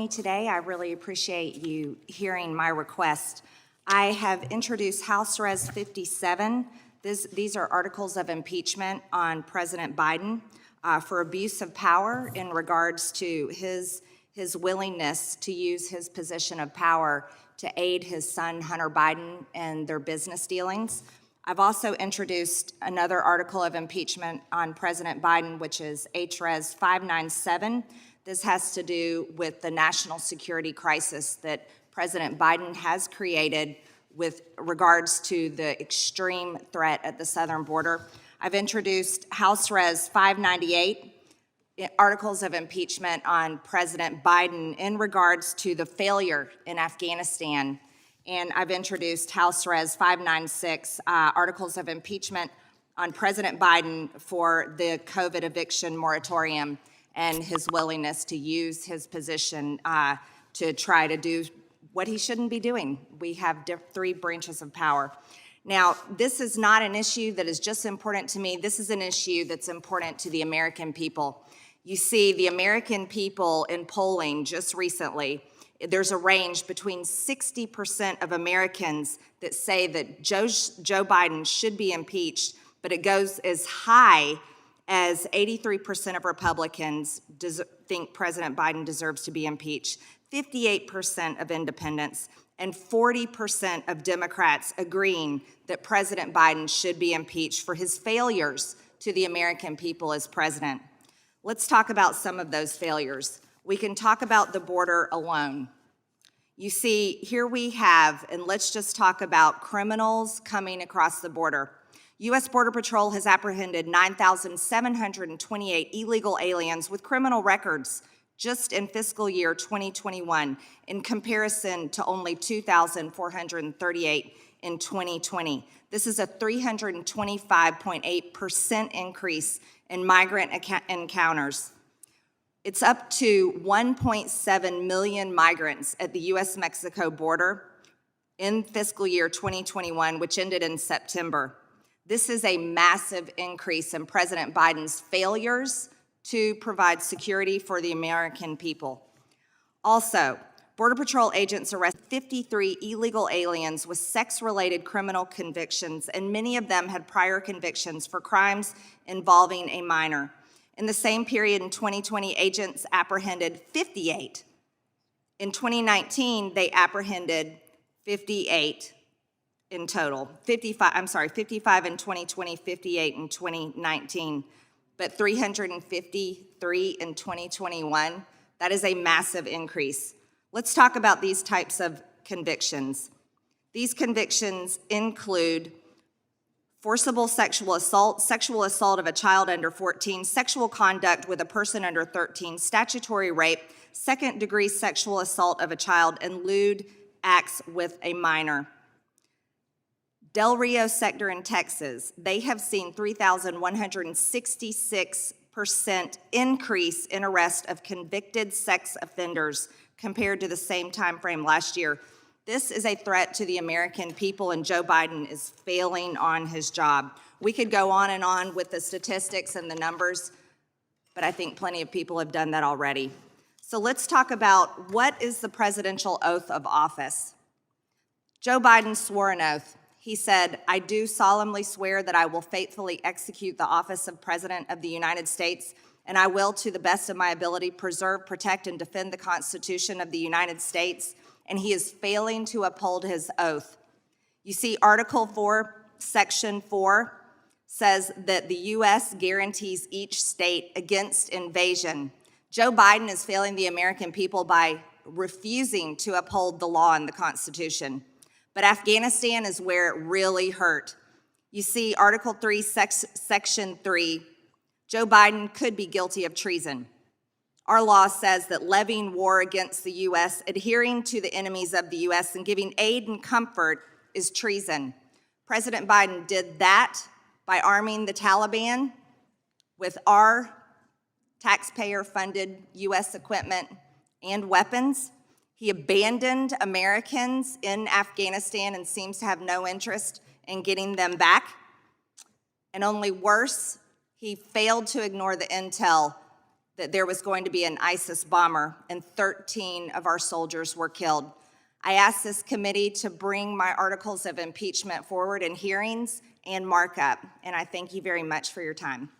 Today, I really appreciate you hearing my request. I have introduced House Res 57. These are articles of impeachment on President Biden for abuse of power in regards to his willingness to use his position of power to aid his son, Hunter Biden, and their business dealings. I've also introduced another article of impeachment on President Biden, which is Res 597. This has to do with the national security crisis that President Biden has created with regards to the extreme threat at the southern border. I've introduced House Res 598, articles of impeachment on President Biden in regards to the failure in Afghanistan. And I've introduced House Res 596, articles of impeachment on President Biden for the COVID eviction moratorium and his willingness to use his position to try to do what he shouldn't be doing. We have three branches of power. Now, this is not an issue that is just important to me. This is an issue that's important to the American people. You see, the American people in polling just recently, there's a range between 60% of Americans that say that Joe Biden should be impeached, but it goes as high as 83% of Republicans think President Biden deserves to be impeached, 58% of independents, and 40% of Democrats agreeing that President Biden should be impeached for his failures to the American people as president. Let's talk about some of those failures. We can talk about the border alone. You see, here we have, and let's just talk about criminals coming across the border. U.S. Border Patrol has apprehended 9,728 illegal aliens with criminal records just in fiscal year 2021, in comparison to only 2,438 in 2020. This is a 325.8% increase in migrant encounters. It's up to 1.7 million migrants at the U.S.-Mexico border in fiscal year 2021, which ended in September. This is a massive increase in President Biden's failures to provide security for the American people. Also, Border Patrol agents arrested 53 illegal aliens with sex-related criminal convictions, and many of them had prior convictions for crimes involving a minor. In the same period in 2020, agents apprehended 58. In 2019, they apprehended 58 in total. 55 in 2020, 58 in 2019, but 353 in 2021. That is a massive increase. Let's talk about these types of convictions. These convictions include forcible sexual assault of a child under 14, sexual conduct with a person under 13, statutory rape, second-degree sexual assault of a child, and lewd acts with a minor. Del Rio sector in Texas, they have seen 3,166% increase in arrest of convicted sex offenders compared to the same time frame last year. This is a threat to the American people, and Joe Biden is failing on his job. We could go on and on with the statistics and the numbers, but I think plenty of people have done that already. So let's talk about what is the presidential oath of office. Joe Biden swore an oath. He said, "I do solemnly swear that I will faithfully execute the office of President of the United States, and I will, to the best of my ability, preserve, protect, and defend the Constitution of the United States," and he is failing to uphold his oath. You see, Article 4, Section 4 says that the U.S. guarantees each state against invasion. Joe Biden is failing the American people by refusing to uphold the law and the Constitution. But Afghanistan is where it really hurt. You see, Article 3, Section 3, Joe Biden could be guilty of treason. Our law says that levying war against the U.S., adhering to the enemies of the U.S., and giving aid and comfort is treason. President Biden did that by arming the Taliban with our taxpayer-funded U.S. equipment and weapons. He abandoned Americans in Afghanistan and seems to have no interest in getting them back. And only worse, he failed to ignore the intel that there was going to be an ISIS bomber and 13 of our soldiers were killed. I asked this committee to bring my articles of impeachment forward in hearings and markup, and I thank you very much for your time.